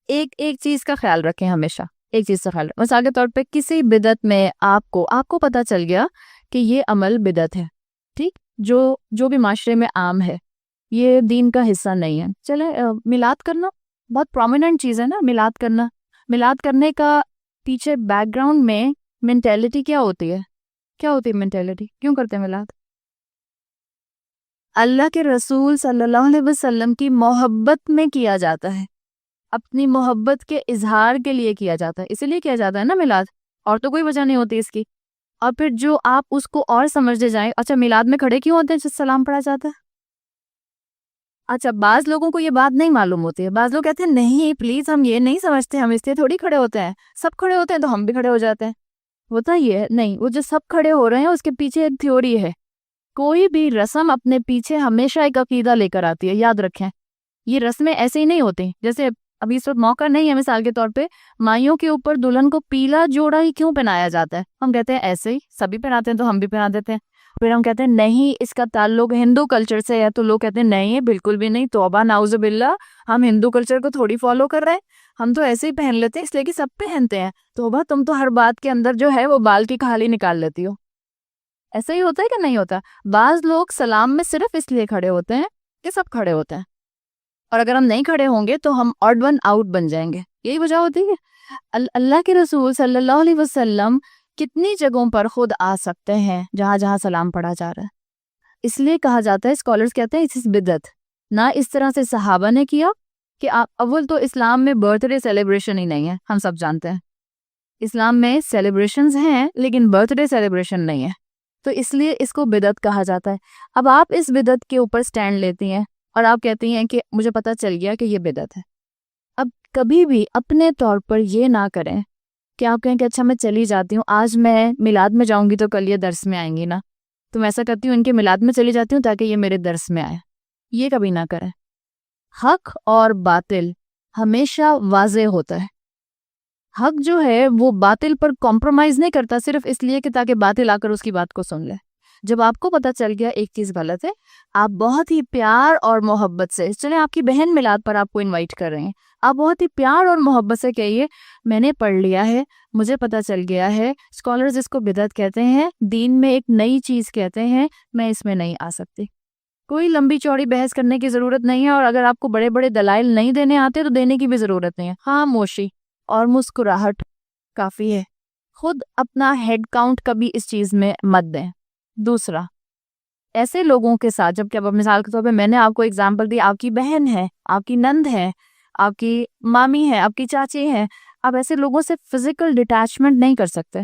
ایک ایک چیز کا خیال رکھیں ہمیشہ، ایک چیز کا خیال رکھیں. مثال کے طور پہ کسی بدعت میں آپ کو پتہ چل گیا کہ یہ عمل بدعت ہے، ٹھیک، جو بھی معاشرے میں عام ہے، یہ دین کا حصہ نہیں ہے. چلیں میلاد کرنا بہت پرومیننٹ چیز ہے نا. میلاد کرنے کا پیچھے بیک گراؤنڈ میں مینٹیلٹی کیا ہوتی ہے مینٹیلٹی؟ کیوں کرتے ہیں میلاد؟ اللہ کے رسول صلی اللہ علیہ وسلم کی محبت میں کیا جاتا ہے، اپنی محبت کے اظہار کے لیے کیا جاتا ہے، اسی لیے کیا جاتا ہے نا میلاد، اور تو کوئی وجہ نہیں ہوتی اس کی. اور پھر جو آپ اس کو اور سمجھتے جائیں، اچھا میلاد میں کھڑے کیوں ہوتے ہیں جس سلام پڑھا جاتا ہے؟ اچھا بعض لوگوں کو یہ بات نہیں معلوم ہوتی ہے، بعض لوگ کہتے ہیں نہیں پلیز ہم یہ نہیں سمجھتے، ہم اس لیے تھوڑی کھڑے ہوتے ہیں، سب کھڑے ہوتے ہیں تو ہم بھی کھڑے ہو جاتے ہیں. ہوتا یہ ہے نہیں، وہ جو سب کھڑے ہو رہے ہیں اس کے پیچھے ایک تھیوری ہے. کوئی بھی رسم اپنے پیچھے ہمیشہ ایک عقیدہ لے کر آتی ہے، یاد رکھیں. یہ رسمیں ایسے ہی نہیں ہوتی. جیسے ابھی اس وقت موقع نہیں ہے، مثال کے طور پہ مائیوں کے اوپر دلہن کو پیلا جوڑا ہی کیوں پہنایا جاتا ہے؟ ہم کہتے ہیں ایسے ہی سبھی پہناتے ہیں تو ہم بھی پہنا دیتے ہیں. پھر ہم کہتے ہیں نہیں اس کا تعلق ہندو کلچر سے ہے، تو لوگ کہتے ہیں نہیں بالکل بھی نہیں، توبہ نعوذ باللہ، ہم ہندو کلچر کو تھوڑی فالو کر رہے ہیں، ہم تو ایسے ہی پہن لیتے ہیں اس لیے کہ سب پہنتے ہیں. توبہ، تم تو ہر بات کے اندر جو ہے وہ بال کی کھالی نکال لیتی ہو. ایسا ہی ہوتا ہے کہ نہیں ہوتا؟ بعض لوگ سلام میں صرف اس لیے کھڑے ہوتے ہیں کہ سب کھڑے ہوتے ہیں، اور اگر ہم نہیں کھڑے ہوں گے تو ہم آڈ ون آؤٹ بن جائیں گے. یہی وجہ ہوتی ہے. اللہ کے رسول صلی اللہ علیہ وسلم کتنی جگہوں پر خود آ سکتے ہیں جہاں جہاں سلام پڑھا جا رہا ہے. اس لیے کہا جاتا ہے، اسکالرز کہتے ہیں اس بدعت. نہ اس طرح سے صحابہ نے کیا کہ اول تو اسلام میں برتھ ڈے سیلیبریشن ہی نہیں ہے، ہم سب جانتے ہیں. اسلام میں سیلیبریشنز ہیں لیکن برتھ ڈے سیلیبریشن نہیں ہے، تو اس لیے اس کو بدعت کہا جاتا ہے. اب آپ اس بدعت کے اوپر سٹینڈ لیتی ہیں اور آپ کہتی ہیں کہ مجھے پتہ چل گیا کہ یہ بدعت ہے. اب کبھی بھی اپنے طور پر یہ نہ کریں کہ آپ کہیں کہ اچھا میں چلی جاتی ہوں، آج میں میلاد میں جاؤں گی تو کل یہ درس میں آئیں گی نا، تو میں ایسا کرتی ہوں ان کے میلاد میں چلی جاتی ہوں تاکہ یہ میرے درس میں آئے. یہ کبھی نہ کریں. حق اور باطل ہمیشہ واضح ہوتا ہے. حق جو ہے وہ باطل پر کمپرومائز نہیں کرتا صرف اس لیے کہ تاکہ باطل آ کر اس کی بات کو سن لے. جب آپ کو پتہ چل گیا ایک چیز غلط ہے، آپ بہت ہی پیار اور محبت سے، چلیں آپ کی بہن میلاد پر آپ کو انوائٹ کر رہے ہیں، آپ بہت ہی پیار اور محبت سے کہیے میں نے پڑھ لیا ہے، مجھے پتہ چل گیا ہے، اسکالرز اس کو بدعت کہتے ہیں، دین میں ایک نئی چیز کہتے ہیں، میں اس میں نہیں آ سکتی. کوئی لمبی چوڑی بحث کرنے کی ضرورت نہیں ہے، اور اگر آپ کو بڑے بڑے دلائل نہیں دینے آتے تو دینے کی بھی ضرورت نہیں ہے. خاموشی اور مسکراہٹ کافی ہے. خود اپنا ہیڈ کاؤنٹ کبھی اس چیز میں مت دیں. دوسرا، ایسے لوگوں کے ساتھ، جب کہ اب مثال کے طور پہ میں نے آپ کو اگزامپل دی، آپ کی بہن ہے، آپ کی نند ہے، آپ کی مامی ہے، آپ کی چاچی ہے، آپ ایسے لوگوں سے فزیکل ڈیٹیچمنٹ نہیں کر سکتے،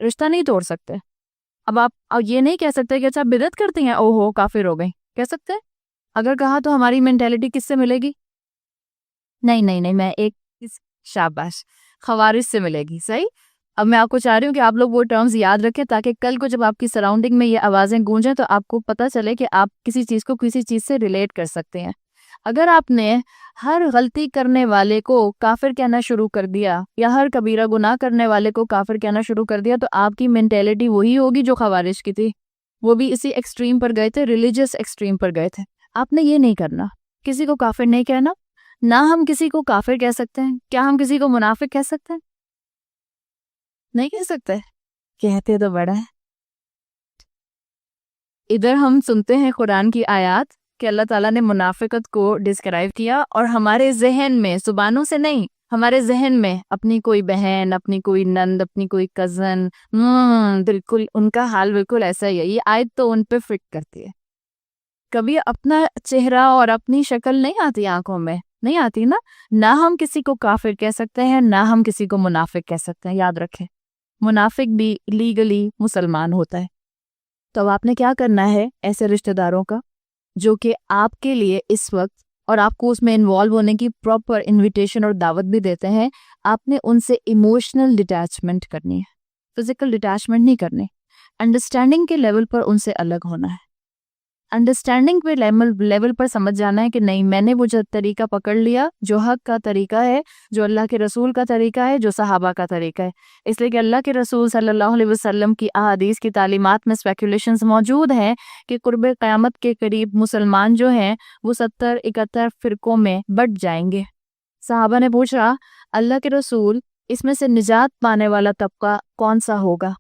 رشتہ نہیں توڑ سکتے. اب آپ یہ نہیں کہہ سکتے کہ اچھا بدعت کرتی ہیں، او ہو کافر ہو گئی، کہہ سکتے؟ اگر کہا تو ہماری مینٹیلٹی کس سے ملے گی؟ نہیں، میں ایک شاباش، خوارج سے ملے گی. صحیح. اب میں آپ کو چاہ رہی ہوں کہ آپ لوگ وہ ٹرمز یاد رکھیں تاکہ کل کو جب آپ کی سراؤنڈنگ میں یہ آوازیں گونجیں تو آپ کو پتہ چلے کہ آپ کسی چیز کو کسی چیز سے ریلیٹ کر سکتے ہیں. اگر آپ نے ہر غلطی کرنے والے کو کافر کہنا شروع کر دیا یا ہر کبیرہ گناہ کرنے والے کو کافر کہنا شروع کر دیا تو آپ کی مینٹیلٹی وہی ہوگی جو خوارج کی تھی. وہ بھی اسی ایکسٹریم پر گئے تھے، ریلیجس ایکسٹریم پر گئے تھے. آپ نے یہ نہیں کرنا، کسی کو کافر نہیں کہنا. نہ ہم کسی کو کافر کہہ سکتے ہیں. کیا ہم کسی کو منافق کہہ سکتے ہیں؟ نہیں کہہ سکتے. کہتے تو بڑا ہے. ادھر ہم سنتے ہیں قرآن کی آیات کہ اللہ تعالیٰ نے منافقت کو ڈسکرائب کیا، اور ہمارے ذہن میں، زبانوں سے نہیں، ہمارے ذہن میں اپنی کوئی بہن، اپنی کوئی نند، اپنی کوئی کزن، بالکل ان کا حال بالکل ایسا ہی ہے. یہ آیت تو ان پہ فٹ کرتی ہے. کبھی اپنا چہرہ اور اپنی شکل نہیں آتی آنکھوں میں، نہیں آتی نا. نہ ہم کسی کو کافر کہہ سکتے ہیں، نہ ہم کسی کو منافق کہہ سکتے ہیں. یاد رکھیں منافق بھی لیگلی مسلمان ہوتا ہے. تو اب آپ نے کیا کرنا ہے ایسے رشتہ داروں کا جو کہ آپ کے لیے اس وقت اور آپ کو اس میں انوالو ہونے کی پراپر انویٹیشن اور دعوت بھی دیتے ہیں، آپ نے ان سے ایموشنل ڈیٹیچمنٹ کرنی ہے، فزیکل ڈیٹیچمنٹ نہیں کرنی. انڈرسٹینڈنگ کے لیول پر ان سے الگ ہونا ہے. انڈرسٹینڈنگ پہ لیول پر سمجھ جانا ہے کہ نہیں، میں نے وہ جو طریقہ پکڑ لیا جو حق کا طریقہ ہے، جو اللہ کے رسول کا طریقہ ہے، جو صحابہ کا طریقہ ہے. اس لیے کہ اللہ کے رسول صلی اللہ علیہ وسلم کی احادیث کی تعلیمات میں اسپیکولیشنز موجود ہیں کہ قرب قیامت کے قریب مسلمان جو ہیں وہ 70-71 فرقوں میں بٹ جائیں گے. صحابہ نے پوچھا اللہ کے رسول اس میں سے نجات پانے والا طبقہ کون سا ہوگا؟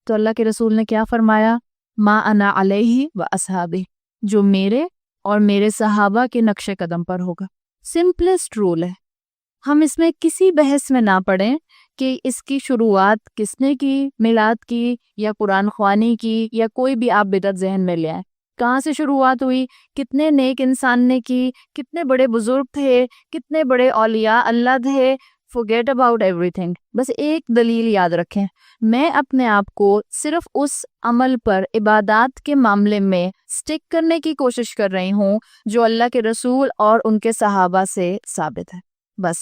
تو اللہ کے رسول نے کیا فرمایا؟ ما انا علیہ و اصحابی، جو میرے اور میرے صحابہ کے نقش قدم پر ہوگا۔ سمپلسٹ رول ہے، ہم اس میں کسی بحث میں نہ پڑیں کہ اس کی شروعات کس نے کی، میلاد کی یا قرآن خوانی کی یا کوئی بھی آپ بدعت ذہن میں لے آئیں، کہاں سے شروعات ہوئی، کتنے نیک انسان نے کی، کتنے بڑے بزرگ تھے، کتنے بڑے اولیاء اللہ تھے۔ forget about everything، بس ایک دلیل یاد رکھیں، میں اپنے آپ کو صرف اس عمل پر عبادات کے معاملے میں سٹک کرنے کی کوشش کر رہی ہوں جو اللہ کے رسول اور ان کے صحابہ سے ثابت ہے۔ بس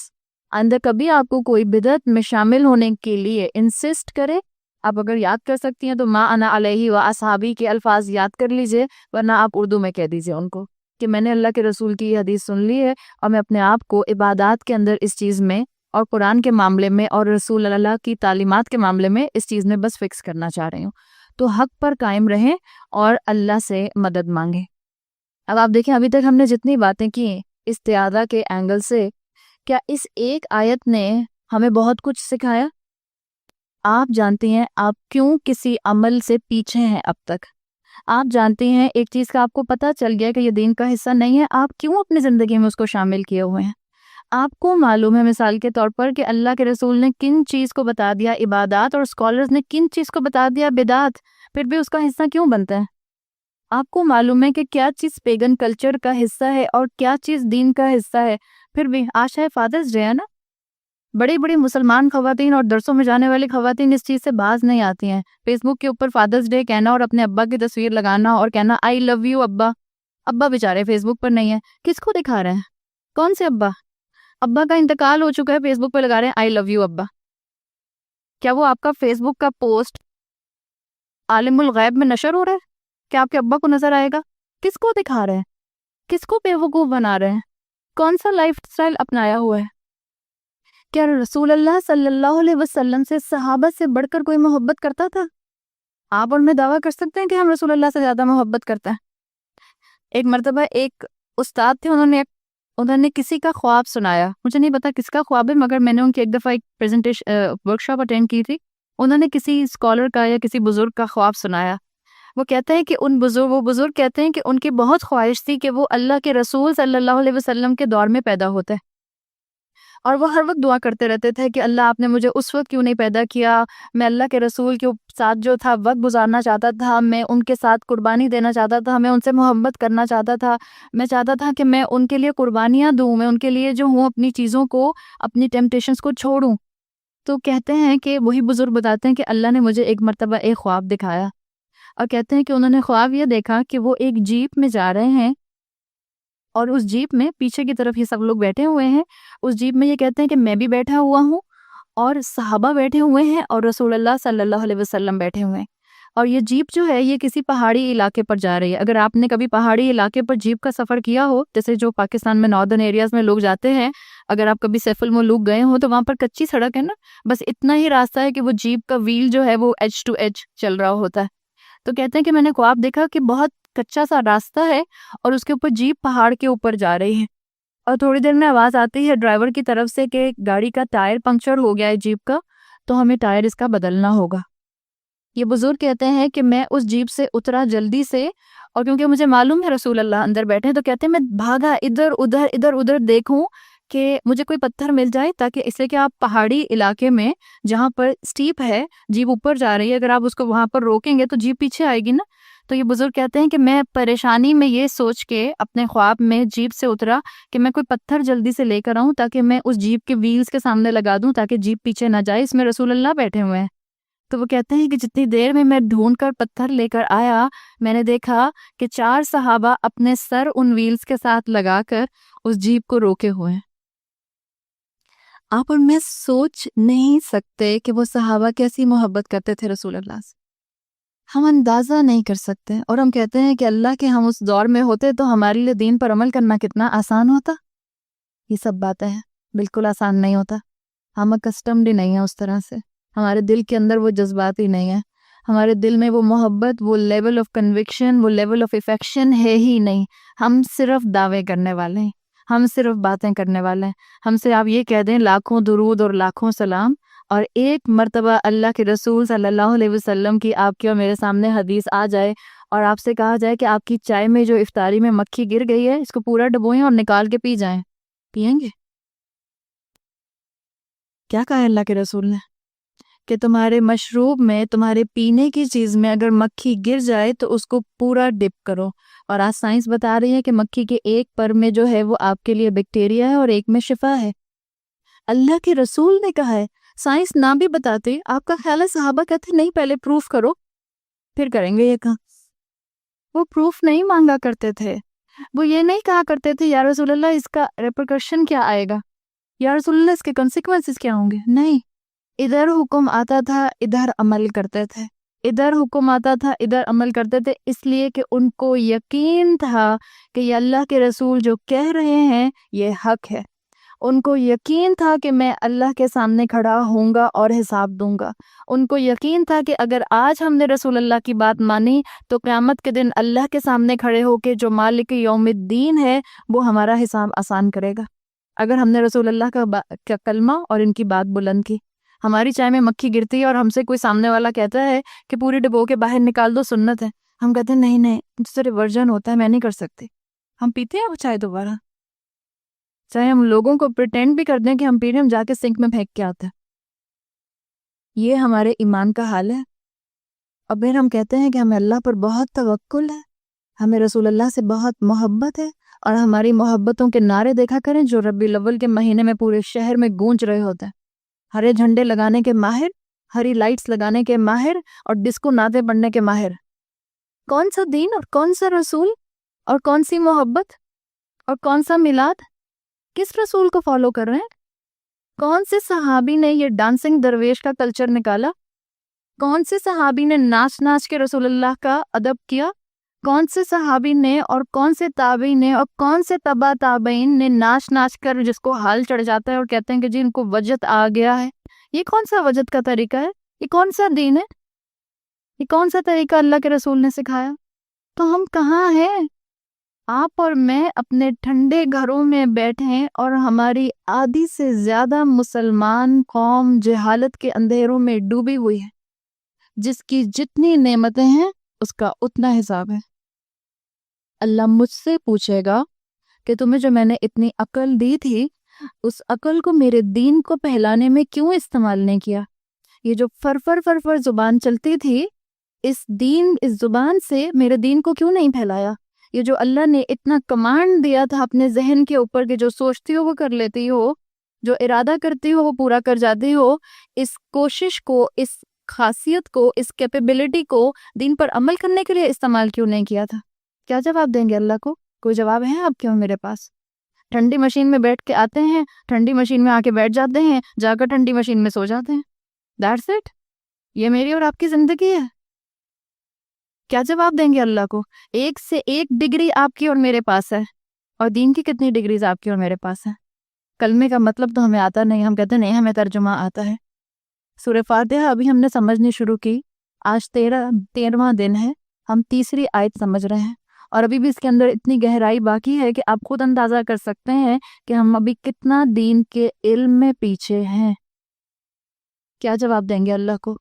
اندر کبھی آپ کو کوئی بدعت میں شامل ہونے کے لیے انسسٹ کرے، آپ اگر یاد کر سکتی ہیں تو ما انا علیہ و اصحابی کے الفاظ یاد کر لیجئے، ورنہ آپ اردو میں کہہ دیجئے ان کو کہ میں نے اللہ کے رسول کی یہ حدیث سن لی ہے اور میں اپنے آپ کو عبادات کے اندر اس چیز میں اور قرآن کے معاملے میں اور رسول اللہ کی تعلیمات کے معاملے میں اس چیز میں بس فکس کرنا چاہ رہی ہوں۔ تو حق پر قائم رہیں اور اللہ سے مدد مانگیں۔ اب آپ دیکھیں ابھی تک ہم نے جتنی باتیں کی استعاذہ کے اینگل سے، کیا اس ایک آیت نے ہمیں بہت کچھ سکھایا؟ آپ جانتی ہیں آپ کیوں کسی عمل سے پیچھے ہیں اب تک؟ آپ جانتی ہیں ایک چیز کا آپ کو پتہ چل گیا کہ یہ دین کا حصہ نہیں ہے، آپ کیوں اپنی زندگی میں اس کو شامل کیے ہوئے ہیں؟ آپ کو معلوم ہے مثال کے طور پر کہ اللہ کے رسول نے کن چیز کو بتا دیا عبادات اور اسکالرز نے کن چیز کو بتا دیا بدعات، پھر بھی اس کا حصہ کیوں بنتا ہے؟ آپ کو معلوم ہے کہ کیا چیز پیگن کلچر کا حصہ ہے اور کیا چیز دین کا حصہ ہے، پھر بھی آج ہے فادرز ڈے ہے نا، بڑی بڑی مسلمان خواتین اور درسوں میں جانے والی خواتین اس چیز سے باز نہیں آتی ہیں۔ فیس بک کے اوپر فادرز ڈے کہنا اور اپنے ابا کی تصویر لگانا اور کہنا آئی لو یو ابا۔ ابا بیچارے فیس بک پر نہیں ہے، کس کو دکھا رہے ہیں؟ کون سے ابا؟ ابا کا انتقال ہو چکا ہے، فیس بک پہ لگا رہے ہیں آئی لو یو ابا۔ کیا وہ آپ کا فیس بک کا پوسٹ عالم الغیب میں نشر ہو رہا ہے؟ کیا آپ کے ابا کو نظر آئے گا؟ کس کو دکھا رہے ہیں؟ کس کو بیوقوف بنا رہے ہیں؟ کون سا لائف سٹائل اپنایا ہوا ہے؟ کیا رسول اللہ صلی اللہ علیہ وسلم سے صحابہ سے بڑھ کر کوئی محبت کرتا تھا؟ آپ اور میں دعویٰ کر سکتے ہیں کہ ہم رسول اللہ سے زیادہ محبت کرتے ہیں۔ ایک مرتبہ ایک استاد تھے، انہوں نے کسی کا خواب سنایا، مجھے نہیں پتا کس کا خواب ہے، مگر میں نے ان کی ایک دفعہ ایک پریزنٹیشن ورکشاپ اٹینڈ کی تھی، انہوں نے کسی اسکالر کا یا کسی بزرگ کا خواب سنایا۔ وہ کہتے ہیں کہ وہ بزرگ کہتے ہیں کہ ان کی بہت خواہش تھی کہ وہ اللہ کے رسول صلی اللہ علیہ وسلم کے دور میں پیدا ہوتے، اور وہ ہر وقت دعا کرتے رہتے تھے کہ اللہ آپ نے مجھے اس وقت کیوں نہیں پیدا کیا، میں اللہ کے رسول کے ساتھ جو تھا وقت گزارنا چاہتا تھا، میں ان کے ساتھ قربانی دینا چاہتا تھا، میں ان سے محبت کرنا چاہتا تھا، میں چاہتا تھا کہ میں ان کے لیے قربانیاں دوں، میں ان کے لیے جو ہوں اپنی چیزوں کو، اپنی ٹیمپٹیشنز کو چھوڑوں۔ تو کہتے ہیں کہ وہی بزرگ بتاتے ہیں کہ اللہ نے مجھے ایک مرتبہ ایک خواب دکھایا، اور کہتے ہیں کہ انہوں نے خواب یہ دیکھا کہ وہ ایک جیپ میں جا رہے ہیں، اور اس جیپ میں پیچھے کی طرف یہ سب لوگ بیٹھے ہوئے ہیں، اس جیپ میں یہ کہتے ہیں کہ میں بھی بیٹھا ہوا ہوں اور صحابہ بیٹھے ہوئے ہیں اور رسول اللہ صلی اللہ علیہ وسلم بیٹھے ہوئے ہیں، اور یہ جیپ جو ہے یہ کسی پہاڑی علاقے پر جا رہی ہے۔ اگر آپ نے کبھی پہاڑی علاقے پر جیپ کا سفر کیا ہو، جیسے جو پاکستان میں ناردرن ایریاز میں لوگ جاتے ہیں، اگر آپ کبھی سیف الملوک گئے ہو تو وہاں پر کچی سڑک ہے نا، بس اتنا ہی راستہ ہے کہ وہ جیپ کا ویل جو ہے وہ ایج ٹو ایج چل رہا ہوتا ہے۔ تو کہتے ہیں کہ میں نے خواب دیکھا کہ بہت کچا سا راستہ ہے اور اس کے اوپر جیپ پہاڑ کے اوپر جا رہی ہے، اور تھوڑی دیر میں آواز آتی ہے ڈرائیور کی طرف سے کہ گاڑی کا ٹائر پنکچر ہو گیا ہے جیپ کا، تو ہمیں ٹائر اس کا بدلنا ہوگا۔ یہ بزرگ کہتے ہیں کہ میں اس جیپ سے اترا جلدی سے، اور کیونکہ مجھے معلوم ہے رسول اللہ اندر بیٹھے ہیں، تو کہتے ہیں میں بھاگا ادھر ادھر دیکھوں کہ مجھے کوئی پتھر مل جائے، تاکہ اس لیے کہ آپ پہاڑی علاقے میں جہاں پر سٹیپ ہے، جیپ اوپر جا رہی ہے، اگر آپ اس کو وہاں پر روکیں گے تو جیپ پیچھے آئے گی نا۔ تو یہ بزرگ کہتے ہیں کہ میں پریشانی میں یہ سوچ کے اپنے خواب میں جیپ سے اترا کہ میں کوئی پتھر جلدی سے لے کر آؤں تاکہ میں اس جیپ کے ویلز کے سامنے لگا دوں تاکہ جیپ پیچھے نہ جائے، اس میں رسول اللہ بیٹھے ہوئے ہیں۔ تو وہ کہتے ہیں کہ جتنی دیر میں ڈھونڈ کر پتھر لے کر آیا، میں نے دیکھا کہ 4 صحابہ اپنے سر ان ویلز کے ساتھ لگا کر اس جیپ کو روکے ہوئے ہیں۔ آپ اور میں سوچ نہیں سکتے کہ وہ صحابہ کیسی محبت کرتے تھے رسول اللہ سے، ہم اندازہ نہیں کر سکتے، اور ہم کہتے ہیں کہ اللہ کے ہم اس دور میں ہوتے تو ہمارے لیے دین پر عمل کرنا کتنا آسان ہوتا۔ یہ سب باتیں ہیں، بالکل آسان نہیں ہوتا، ہم اکسٹمڈ ہی نہیں ہیں اس طرح سے، ہمارے دل کے اندر وہ جذبات ہی نہیں ہیں، ہمارے دل میں وہ محبت، وہ لیول آف کنوکشن، وہ لیول آف افیکشن ہے ہی نہیں، ہم صرف دعوے کرنے والے ہیں، ہم صرف باتیں کرنے والے ہیں. ہم سے آپ یہ کہہ دیں لاکھوں درود اور لاکھوں سلام، اور ایک مرتبہ اللہ کے رسول صلی اللہ علیہ وسلم کی آپ کے اور میرے سامنے حدیث آ جائے اور آپ سے کہا جائے کہ آپ کی چائے میں جو افطاری میں مکھی گر گئی ہے اس کو پورا ڈبوئیں اور نکال کے پی جائیں، پئیں گے؟ کیا کہا ہے اللہ کے رسول نے کہ تمہارے مشروب میں، تمہارے پینے کی چیز میں اگر مکھی گر جائے تو اس کو پورا ڈپ کرو. اور آج سائنس بتا رہی ہے کہ مکھی کے ایک پر میں جو ہے وہ آپ کے لیے بیکٹیریا ہے اور ایک میں شفا ہے. اللہ کے رسول نے کہا ہے. سائنس نہ بھی بتاتے، آپ کا خیال ہے صحابہ کہتے نہیں پہلے پروف کرو پھر کریں گے یہ کام؟ وہ پروف نہیں مانگا کرتے تھے. وہ یہ نہیں کہا کرتے تھے یا رسول اللہ اس کا ریپرکشن کیا آئے گا، یا رسول اللہ اس کے کنسیکوینسز کیا ہوں گے. نہیں، ادھر حکم آتا تھا ادھر عمل کرتے تھے، ادھر حکم آتا تھا ادھر عمل کرتے تھے، اس لیے کہ ان کو یقین تھا کہ یہ اللہ کے رسول جو کہہ رہے ہیں یہ حق ہے. ان کو یقین تھا کہ میں اللہ کے سامنے کھڑا ہوں گا اور حساب دوں گا. ان کو یقین تھا کہ اگر آج ہم نے رسول اللہ کی بات مانی تو قیامت کے دن اللہ کے سامنے کھڑے ہو کے جو مالک یوم الدین ہے وہ ہمارا حساب آسان کرے گا اگر ہم نے رسول اللہ کا کلمہ اور ان کی بات بلند کی. ہماری چائے میں مکھی گرتی ہے اور ہم سے کوئی سامنے والا کہتا ہے کہ پوری ڈبو کے باہر نکال دو، سنت ہے. ہم کہتے ہیں نہیں مجھ سے ورجن ہوتا ہے، میں نہیں کر سکتے. ہم پیتے ہیں وہ چائے دوبارہ، چاہے ہم لوگوں کو پریٹینڈ بھی کر دیں کہ ہم پی رہے، ہم جا کے سنک میں پھینک کے آتے ہیں. یہ ہمارے ایمان کا حال ہے. اور پھر ہم کہتے ہیں کہ ہمیں اللہ پر بہت توکل ہے، ہمیں رسول اللہ سے بہت محبت ہے، اور ہماری محبتوں کے نعرے دیکھا کریں جو ربیع الاول کے مہینے میں پورے شہر میں گونج رہے ہوتے ہیں. ہرے جھنڈے لگانے کے ماہر، ہری لائٹس لگانے کے ماہر، اور ڈسکو نعتیں پڑھنے کے ماہر. کون سا دین اور کون سا رسول اور کون سی محبت اور کون سا میلاد؟ کس رسول کو فالو کر رہے ہیں؟ کون سے صحابی نے یہ ڈانسنگ درویش کا کلچر نکالا؟ کون سے صحابی نے ناچ کے رسول اللہ کا ادب کیا؟ کون سے صحابی نے اور کون سے تابعی نے اور کون سے تبع تابعین نے ناچ کر جس کو حال چڑھ جاتا ہے اور کہتے ہیں کہ جی ان کو وجد آ گیا ہے؟ یہ کون سا وجد کا طریقہ ہے؟ یہ کون سا دین ہے؟ یہ کون سا طریقہ اللہ کے رسول نے سکھایا؟ تو ہم کہاں ہیں؟ آپ اور میں اپنے ٹھنڈے گھروں میں بیٹھے ہیں اور ہماری آدھی سے زیادہ مسلمان قوم جہالت کے اندھیروں میں ڈوبی ہوئی ہے. جس کی جتنی نعمتیں ہیں اس کا اتنا حساب ہے. اللہ مجھ سے پوچھے گا کہ تمہیں جو میں نے اتنی عقل دی تھی اس عقل کو میرے دین کو پھیلانے میں کیوں استعمال نہیں کیا؟ یہ جو فر زبان چلتی تھی اس زبان سے میرے دین کو کیوں نہیں پھیلایا؟ یہ جو اللہ نے اتنا کمانڈ دیا تھا اپنے ذہن کے اوپر کہ جو سوچتی ہو وہ کر لیتی ہو، جو ارادہ کرتی ہو وہ پورا کر جاتی ہو، اس کوشش کو، اس خاصیت کو، اس کیپیبلٹی کو دین پر عمل کرنے کے لیے استعمال کیوں نہیں کیا تھا؟ کیا جواب دیں گے اللہ کو؟ کوئی جواب ہے آپ کے اور میرے پاس؟ ٹھنڈی مشین میں بیٹھ کے آتے ہیں، ٹھنڈی مشین میں آ کے بیٹھ جاتے ہیں، جا کر ٹھنڈی مشین میں سو جاتے ہیں. That's it. یہ میری اور آپ کی زندگی ہے. کیا جواب دیں گے اللہ کو؟ ایک سے ایک ڈگری آپ کی اور میرے پاس ہے، اور دین کی کتنی ڈگریز آپ کی اور میرے پاس ہیں. کلمے کا مطلب تو ہمیں آتا نہیں، ہم کہتے نہیں ہمیں ترجمہ آتا ہے. سورہ فاتحہ ابھی ہم نے سمجھنی شروع کی، آج 13واں دن ہے، ہم تیسری آیت سمجھ رہے ہیں، اور ابھی بھی اس کے اندر اتنی گہرائی باقی ہے کہ آپ خود اندازہ کر سکتے ہیں کہ ہم ابھی کتنا دین کے علم میں پیچھے ہیں. کیا جواب دیں گے اللہ کو؟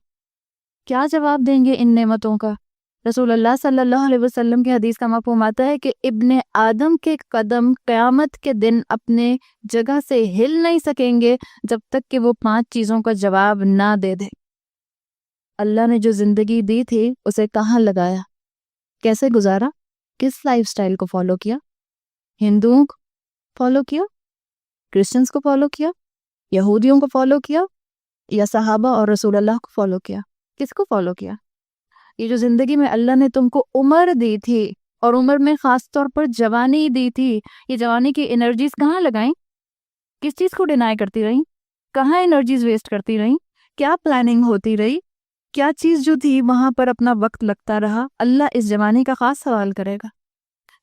کیا جواب دیں گے ان نعمتوں کا؟ رسول اللہ صلی اللہ علیہ وسلم کی حدیث کا مفہوم آتا ہے کہ ابن آدم کے قدم قیامت کے دن اپنے جگہ سے ہل نہیں سکیں گے جب تک کہ وہ 5 چیزوں کا جواب نہ دے دے. اللہ نے جو زندگی دی تھی اسے کہاں لگایا؟ کیسے گزارا؟ کس لائف سٹائل کو فالو کیا؟ ہندوؤں کو فالو کیا؟ کرسچنز کو فالو کیا؟ یہودیوں کو فالو کیا؟ یا صحابہ اور رسول اللہ کو فالو کیا؟ کس کو فالو کیا؟ یہ جو زندگی میں اللہ نے تم کو عمر دی تھی، اور عمر میں خاص طور پر جوانی دی تھی، یہ جوانی کی انرجیز کہاں لگائیں؟ کس چیز کو ڈینائی کرتی رہیں؟ کہاں انرجیز ویسٹ کرتی رہیں؟ کیا پلاننگ ہوتی رہی؟ کیا چیز جو تھی وہاں پر اپنا وقت لگتا رہا؟ اللہ اس جوانی کا خاص سوال کرے گا.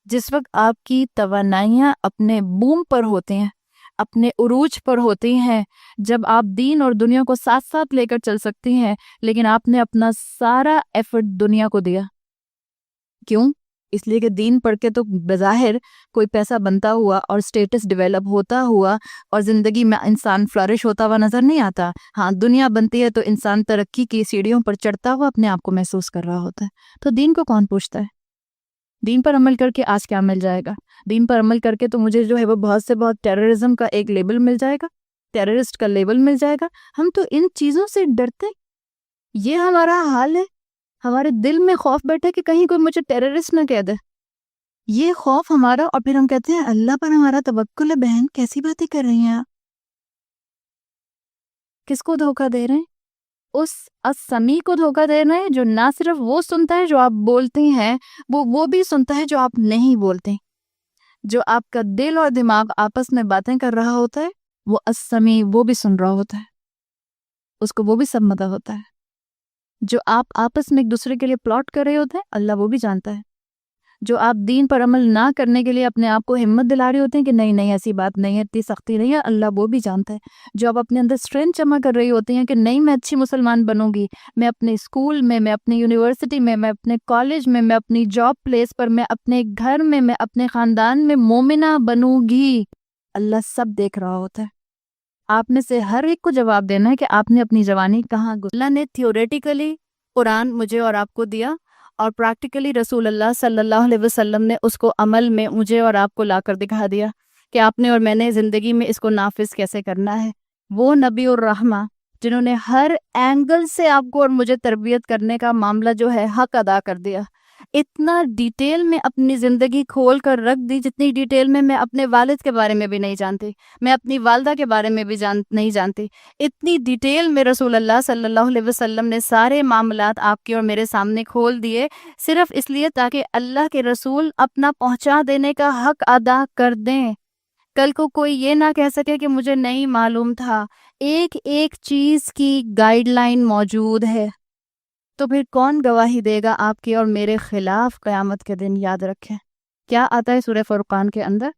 جس وقت آپ کی توانائیاں اپنے بوم پر ہوتی ہیں، اپنے عروج پر ہوتی ہیں، جب آپ دین اور دنیا کو ساتھ ساتھ لے کر چل سکتی ہیں، لیکن آپ نے اپنا سارا ایفرٹ دنیا کو دیا. کیوں؟ اس لیے کہ دین پڑھ کے تو بظاہر کوئی پیسہ بنتا ہوا اور اسٹیٹس ڈیولپ ہوتا ہوا اور زندگی میں انسان فلرش ہوتا ہوا نظر نہیں آتا. ہاں دنیا بنتی ہے تو انسان ترقی کی سیڑھیوں پر چڑھتا ہوا اپنے آپ کو محسوس کر رہا ہوتا ہے. تو دین کو کون پوچھتا ہے؟ دین پر عمل کر کے آج کیا مل جائے گا؟ دین پر عمل کر کے تو مجھے جو ہے وہ بہت سے بہت ٹیررزم کا ایک لیبل مل جائے گا، ٹیررسٹ کا لیبل مل جائے گا. ہم تو ان چیزوں سے ڈرتے، یہ ہمارا حال ہے. ہمارے دل میں خوف بیٹھے کہ کہیں کوئی مجھے ٹیررسٹ نہ کہہ دے، یہ خوف ہمارا. اور پھر ہم کہتے ہیں اللہ پر ہمارا توکل ہے. بہن کیسی باتیں کر رہی ہیں آپ؟ کس کو دھوکہ دے رہے ہیں؟ اس السمیع کو دھوکہ دے رہے ہیں جو نہ صرف وہ سنتا ہے جو آپ بولتے ہیں، وہ بھی سنتا ہے جو آپ نہیں بولتے. جو آپ کا دل اور دماغ آپس میں باتیں کر رہا ہوتا ہے وہ السمیع وہ بھی سن رہا ہوتا ہے، اس کو وہ بھی سمجھتا ہوتا ہے. جو آپ آپس میں ایک دوسرے کے لیے پلاٹ کر رہے ہوتے ہیں اللہ وہ بھی جانتا ہے. جو آپ دین پر عمل نہ کرنے کے لیے اپنے آپ کو ہمت دلا رہے ہوتے ہیں کہ نہیں ایسی بات نہیں ہے، اتنی سختی نہیں ہے، اللہ وہ بھی جانتا ہے. جو آپ اپنے اندر اسٹرینتھ جمع کر رہی ہوتی ہیں کہ نہیں میں اچھی مسلمان بنوں گی، میں اپنے اسکول میں اپنی یونیورسٹی میں اپنے کالج میں اپنی جاب پلیس پر، میں اپنے گھر میں اپنے خاندان میں مومنہ بنوں گی، اللہ سب دیکھ رہا ہوتا ہے. آپ میں سے ہر ایک کو جواب دینا ہے کہ آپ نے اپنی جوانی کہاں اللہ نے تھیوریٹیکلی قرآن مجھے اور آپ کو دیا اور پریکٹیکلی رسول اللہ صلی اللہ علیہ وسلم نے اس کو عمل میں مجھے اور آپ کو لا کر دکھا دیا کہ آپ نے اور میں نے زندگی میں اس کو نافذ کیسے کرنا ہے. وہ نبی الرحمہ جنہوں نے ہر اینگل سے آپ کو اور مجھے تربیت کرنے کا معاملہ جو ہے حق ادا کر دیا. اتنا ڈیٹیل میں اپنی زندگی کھول کر رکھ دی جتنی ڈیٹیل میں اپنے والد کے بارے میں بھی نہیں جانتی، میں اپنی والدہ کے بارے میں بھی نہیں جانتی. اتنی ڈیٹیل میں رسول اللہ صلی اللہ علیہ وسلم نے سارے معاملات آپ کے اور میرے سامنے کھول دیے، صرف اس لیے تاکہ اللہ کے رسول اپنا پہنچا دینے کا حق ادا کر دیں. کل کو کوئی یہ نہ کہہ سکے کہ مجھے نہیں معلوم تھا. ایک ایک چیز کی گائیڈ لائن موجود ہے. تو پھر کون گواہی دے گا آپ کے اور میرے خلاف قیامت کے دن؟ یاد رکھیں کیا آتا ہے سورہ فرقان کے اندر،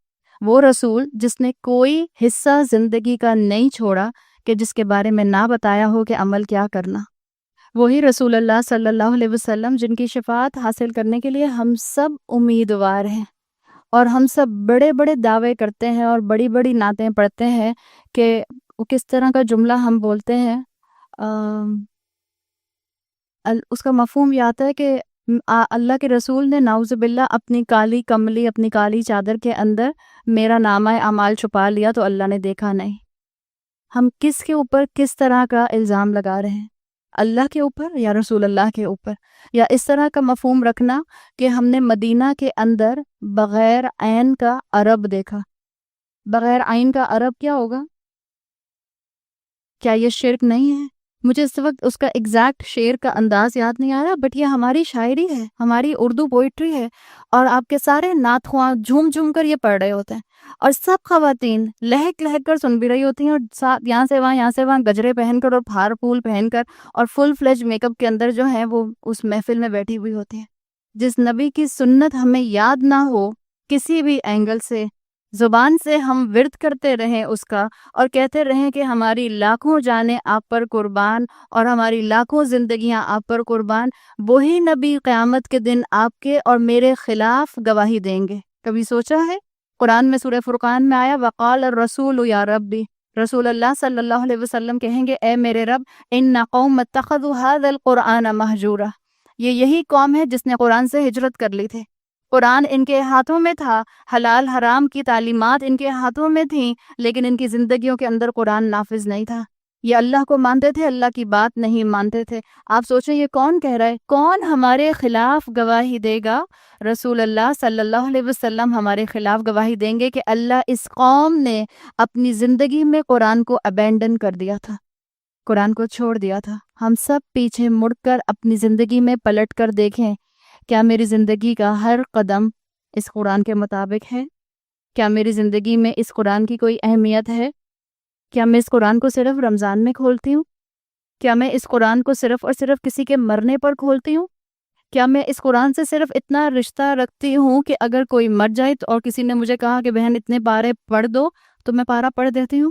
وہ رسول جس نے کوئی حصہ زندگی کا نہیں چھوڑا کہ جس کے بارے میں نہ بتایا ہو کہ عمل کیا کرنا. وہی رسول اللہ صلی اللہ علیہ وسلم جن کی شفاعت حاصل کرنے کے لیے ہم سب امیدوار ہیں، اور ہم سب بڑے بڑے دعوے کرتے ہیں اور بڑی بڑی نعتیں پڑھتے ہیں کہ وہ کس طرح کا جملہ ہم بولتے ہیں. اس کا مفہوم یہ آتا ہے کہ اللہ کے رسول نے نعوذ باللہ اپنی کالی کملی، اپنی کالی چادر کے اندر میرا نامہ اعمال چھپا لیا تو اللہ نے دیکھا نہیں. ہم کس کے اوپر کس طرح کا الزام لگا رہے ہیں؟ اللہ کے اوپر یا رسول اللہ کے اوپر؟ یا اس طرح کا مفہوم رکھنا کہ ہم نے مدینہ کے اندر بغیر عین کا عرب دیکھا. بغیر عین کا عرب کیا ہوگا؟ کیا یہ شرک نہیں ہے؟ مجھے اس وقت اس کا ایگزیکٹ شعر کا انداز یاد نہیں آ رہا، بٹ یہ ہماری شاعری ہے، ہماری اردو پوئٹری ہے، اور آپ کے سارے نعت خواں جھوم جھوم کر یہ پڑھ رہے ہوتے ہیں، اور سب خواتین لہک لہک کر سن بھی رہی ہوتی ہیں، اور یہاں سے وہاں گجرے پہن کر اور پھار پھول پہن کر اور فل فلیج میک اپ کے اندر جو ہیں وہ اس محفل میں بیٹھی ہوئی ہوتی ہیں. جس نبی کی سنت ہمیں یاد نہ ہو کسی بھی اینگل سے، زبان سے ہم ورد کرتے رہیں اس کا اور کہتے رہیں کہ ہماری لاکھوں جانیں آپ پر قربان اور ہماری لاکھوں زندگیاں آپ پر قربان، وہی نبی قیامت کے دن آپ کے اور میرے خلاف گواہی دیں گے. کبھی سوچا ہے؟ قرآن میں سورہ فرقان میں آیا وقال الرسول یا ربی، رسول اللہ صلی اللہ علیہ وسلم کہیں گے اے میرے رب ان قوم اتخذوا هذا القرآن مہجورا، یہی قوم ہے جس نے قرآن سے ہجرت کر لی تھی. قرآن ان کے ہاتھوں میں تھا، حلال حرام کی تعلیمات ان کے ہاتھوں میں تھیں، لیکن ان کی زندگیوں کے اندر قرآن نافذ نہیں تھا. یہ اللہ کو مانتے تھے، اللہ کی بات نہیں مانتے تھے. آپ سوچیں یہ کون کہہ رہا ہے؟ کون ہمارے خلاف گواہی دے گا؟ رسول اللہ صلی اللہ علیہ وسلم ہمارے خلاف گواہی دیں گے کہ اللہ اس قوم نے اپنی زندگی میں قرآن کو ابینڈن کر دیا تھا، قرآن کو چھوڑ دیا تھا. ہم سب پیچھے مڑ کر اپنی زندگی میں پلٹ کر دیکھیں، کیا میری زندگی کا ہر قدم اس قرآن کے مطابق ہے؟ کیا میری زندگی میں اس قرآن کی کوئی اہمیت ہے؟ کیا میں اس قرآن کو صرف رمضان میں کھولتی ہوں؟ کیا میں اس قرآن کو صرف اور صرف کسی کے مرنے پر کھولتی ہوں؟ کیا میں اس قرآن سے صرف اتنا رشتہ رکھتی ہوں کہ اگر کوئی مر جائے اور کسی نے مجھے کہا کہ بہن اتنے پارے پڑھ دو تو میں پارا پڑھ دیتی ہوں؟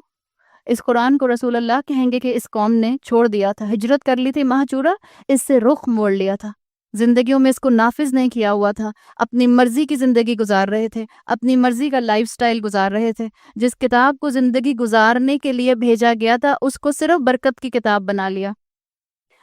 اس قرآن کو رسول اللہ کہیں گے کہ اس قوم نے چھوڑ دیا تھا، ہجرت کر لی تھی مہجورہ، اس سے رخ موڑ لیا تھا. زندگیوں میں اس کو نافذ نہیں کیا ہوا تھا، اپنی مرضی کی زندگی گزار رہے تھے، اپنی مرضی کا لائف سٹائل گزار رہے تھے۔ جس کتاب کو زندگی گزارنے کے لیے بھیجا گیا تھا اس کو صرف برکت کی کتاب بنا لیا،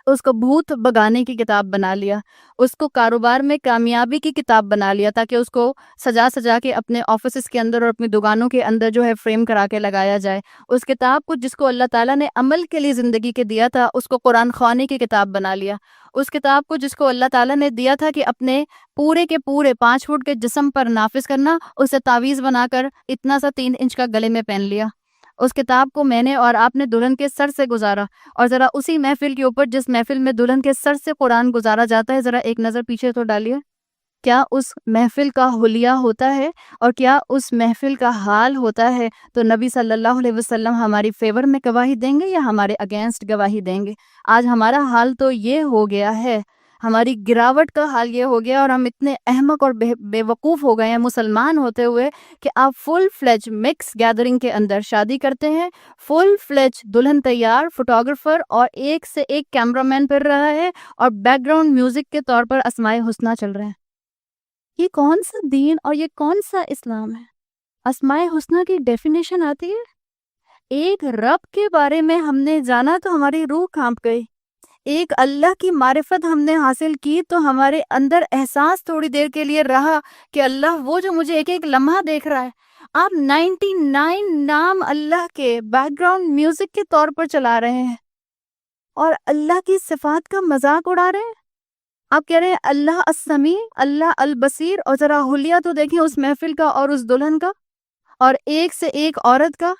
اس کو بھوت بگانے کی کتاب بنا لیا، اس کو کاروبار میں کامیابی کی کتاب بنا لیا تاکہ اس کو سجا سجا کے اپنے آفیسز کے اندر اور اپنی دکانوں کے اندر جو ہے فریم کرا کے لگایا جائے۔ اس کتاب کو جس کو اللہ تعالیٰ نے عمل کے لیے زندگی کے دیا تھا اس کو قرآن خوانی کی کتاب بنا لیا۔ اس کتاب کو جس کو اللہ تعالیٰ نے دیا تھا کہ اپنے پورے کے پورے 5 فٹ کے جسم پر نافذ کرنا، اسے تعویذ بنا کر اتنا سا 3 انچ کا گلے میں پہن لیا۔ اس کتاب کو میں نے اور آپ نے دلہن کے سر سے گزارا، اور ذرا اسی محفل کے اوپر جس محفل میں دلہن کے سر سے قرآن گزارا جاتا ہے، ذرا ایک نظر پیچھے تو ڈالیے، کیا اس محفل کا حلیہ ہوتا ہے اور کیا اس محفل کا حال ہوتا ہے؟ تو نبی صلی اللہ علیہ وسلم ہماری فیور میں گواہی دیں گے یا ہمارے اگینسٹ گواہی دیں گے؟ آج ہمارا حال تو یہ ہو گیا ہے، ہماری گراوٹ کا حال یہ ہو گیا، اور ہم اتنے احمق اور بے وقوف ہو گئے ہیں مسلمان ہوتے ہوئے کہ آپ فل فلیج مکس گیدرنگ کے اندر شادی کرتے ہیں، فل فلیج دلہن تیار، فوٹوگرافر اور ایک سے ایک کیمرہ مین پھر رہا ہے، اور بیک گراؤنڈ میوزک کے طور پر اسماء حسنیٰ چل رہے ہیں۔ یہ کون سا دین اور یہ کون سا اسلام ہے؟ اسماء حسنیٰ کی ڈیفینیشن آتی ہے، ایک رب کے بارے میں ہم نے جانا تو ہماری روح کانپ گئی، ایک اللہ کی معرفت ہم نے حاصل کی تو ہمارے اندر احساس تھوڑی دیر کے لیے رہا کہ اللہ وہ جو مجھے ایک ایک لمحہ دیکھ رہا ہے۔ آپ 99 نام اللہ کے بیک گراؤنڈ میوزک کے طور پر چلا رہے ہیں اور اللہ کی صفات کا مذاق اڑا رہے ہیں۔ آپ کہہ رہے ہیں اللہ السمیع، اللہ البصیر، اور ذرا حلیہ تو دیکھیں اس محفل کا اور اس دلہن کا اور ایک سے ایک عورت کا۔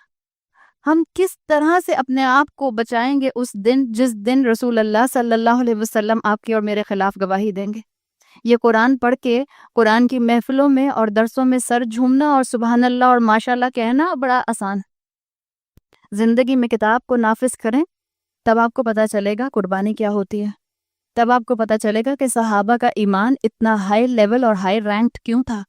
ہم کس طرح سے اپنے آپ کو بچائیں گے اس دن جس دن رسول اللہ صلی اللہ علیہ وسلم آپ کی اور میرے خلاف گواہی دیں گے؟ یہ قرآن پڑھ کے قرآن کی محفلوں میں اور درسوں میں سر جھومنا اور سبحان اللہ اور ماشاءاللہ کہنا بڑا آسان۔ زندگی میں کتاب کو نافذ کریں، تب آپ کو پتہ چلے گا قربانی کیا ہوتی ہے، تب آپ کو پتہ چلے گا کہ صحابہ کا ایمان اتنا ہائی لیول اور ہائی رینکڈ کیوں تھا،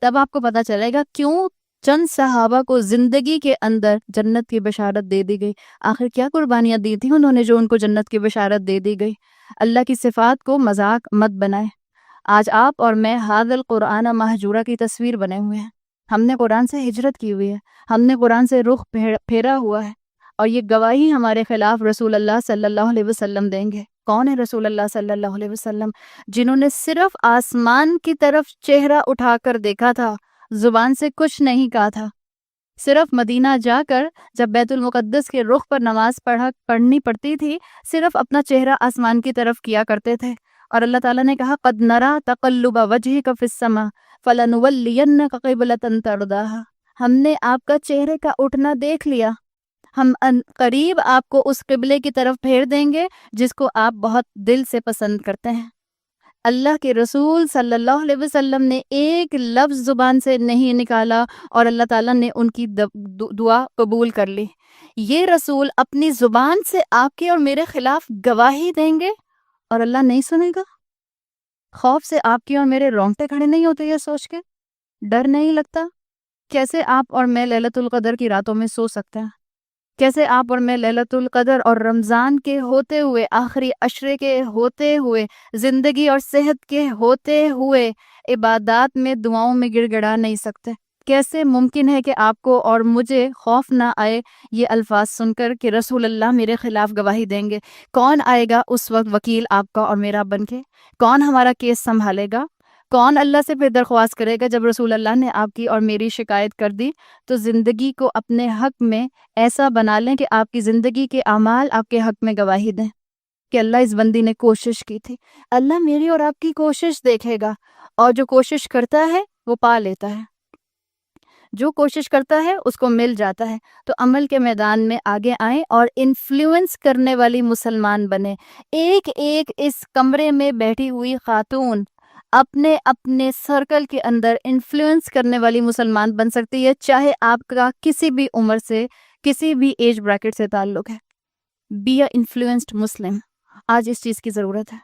تب آپ کو پتہ چلے گا کیوں چند صحابہ کو زندگی کے اندر جنت کی بشارت دے دی گئی۔ آخر کیا قربانیاں دی تھیں انہوں نے جو ان کو جنت کی بشارت دے دی گئی؟ اللہ کی صفات کو مذاق مت بنائیں۔ آج آپ اور میں ھذا القرآن مہجورہ کی تصویر بنے ہوئے ہیں۔ ہم نے قرآن سے ہجرت کی ہوئی ہے، ہم نے قرآن سے رخ پھیرا ہوا ہے، اور یہ گواہی ہمارے خلاف رسول اللہ صلی اللہ علیہ وسلم دیں گے۔ کون ہے رسول اللہ صلی اللہ علیہ وسلم؟ جنہوں نے صرف آسمان کی طرف چہرہ اٹھا کر دیکھا تھا، زبان سے کچھ نہیں کہا تھا، صرف مدینہ جا کر جب بیت المقدس کے رخ پر نماز پڑھنی پڑتی تھی صرف اپنا چہرہ آسمان کی طرف کیا کرتے تھے، اور اللہ تعالیٰ نے کہا قد نرا تقلب وجہک فی السماء فلنولینک قبلۃ ترضاھا، ہم نے آپ کا چہرے کا اٹھنا دیکھ لیا، ہم قریب آپ کو اس قبلے کی طرف پھیر دیں گے جس کو آپ بہت دل سے پسند کرتے ہیں۔ اللہ کے رسول صلی اللہ علیہ وسلم نے ایک لفظ زبان سے نہیں نکالا اور اللہ تعالیٰ نے ان کی دعا قبول کر لی۔ یہ رسول اپنی زبان سے آپ کے اور میرے خلاف گواہی دیں گے اور اللہ نہیں سنے گا؟ خوف سے آپ کے اور میرے رونگٹے کھڑے نہیں ہوتے یہ سوچ کے؟ ڈر نہیں لگتا؟ کیسے آپ اور میں لیلۃ القدر کی راتوں میں سو سکتے ہیں؟ کیسے آپ اور میں لیلۃ القدر اور رمضان کے ہوتے ہوئے، آخری عشرے کے ہوتے ہوئے، زندگی اور صحت کے ہوتے ہوئے عبادات میں دعاؤں میں گڑ گڑا نہیں سکتے؟ کیسے ممکن ہے کہ آپ کو اور مجھے خوف نہ آئے یہ الفاظ سن کر کہ رسول اللہ میرے خلاف گواہی دیں گے؟ کون آئے گا اس وقت وکیل آپ کا اور میرا بن کے؟ کون ہمارا کیس سنبھالے گا؟ کون اللہ سے پھر درخواست کرے گا جب رسول اللہ نے آپ کی اور میری شکایت کر دی؟ تو زندگی کو اپنے حق میں ایسا بنا لیں کہ آپ کی زندگی کے اعمال آپ کے حق میں گواہی دیں کہ اللہ اس بندی نے کوشش کی تھی۔ اللہ میری اور آپ کی کوشش دیکھے گا، اور جو کوشش کرتا ہے وہ پا لیتا ہے، جو کوشش کرتا ہے اس کو مل جاتا ہے۔ تو عمل کے میدان میں آگے آئیں اور انفلوئنس کرنے والی مسلمان بنے۔ ایک ایک اس کمرے میں بیٹھی ہوئی خاتون اپنے اپنے سرکل کے اندر انفلوئنس کرنے والی مسلمان بن سکتی ہے، چاہے آپ کا کسی بھی عمر سے، کسی بھی ایج بریکٹ سے تعلق ہے۔ بی اے انفلوئنسڈ مسلم۔ آج اس چیز کی ضرورت ہے۔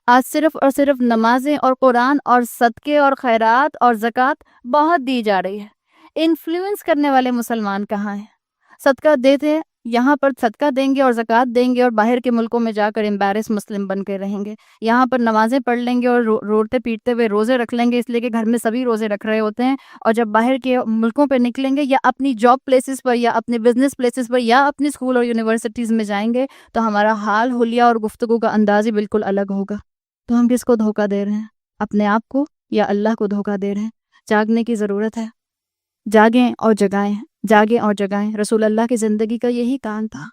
آج صرف اور صرف نمازیں اور قرآن اور صدقے اور خیرات اور زکوٰۃ بہت دی جا رہی ہے، انفلوئنس کرنے والے مسلمان کہاں ہیں؟ صدقہ دیتے یہاں پر صدقہ دیں گے اور زکوٰۃ دیں گے اور باہر کے ملکوں میں جا کر امبیرس مسلم بن کے رہیں گے. یہاں پر نمازیں پڑھ لیں گے اور روتے پیٹتے ہوئے روزے رکھ لیں گے اس لیے کہ گھر میں سبھی روزے رکھ رہے ہوتے ہیں, اور جب باہر کے ملکوں پہ نکلیں گے یا اپنی جاب پلیسز پر یا اپنے بزنس پلیسز پر یا اپنی اسکول اور یونیورسٹیز میں جائیں گے تو ہمارا حال حلیہ اور گفتگو کا انداز ہی بالکل الگ ہوگا. تو ہم کس کو دھوکہ دے رہے ہیں, اپنے آپ کو یا اللہ کو دھوکہ دے رہے ہیں؟ جاگنے کی ضرورت ہے. جاگیں اور جگائیں, جاگیں اور جگائیں. رسول اللہ کی زندگی کا یہی کام تھا.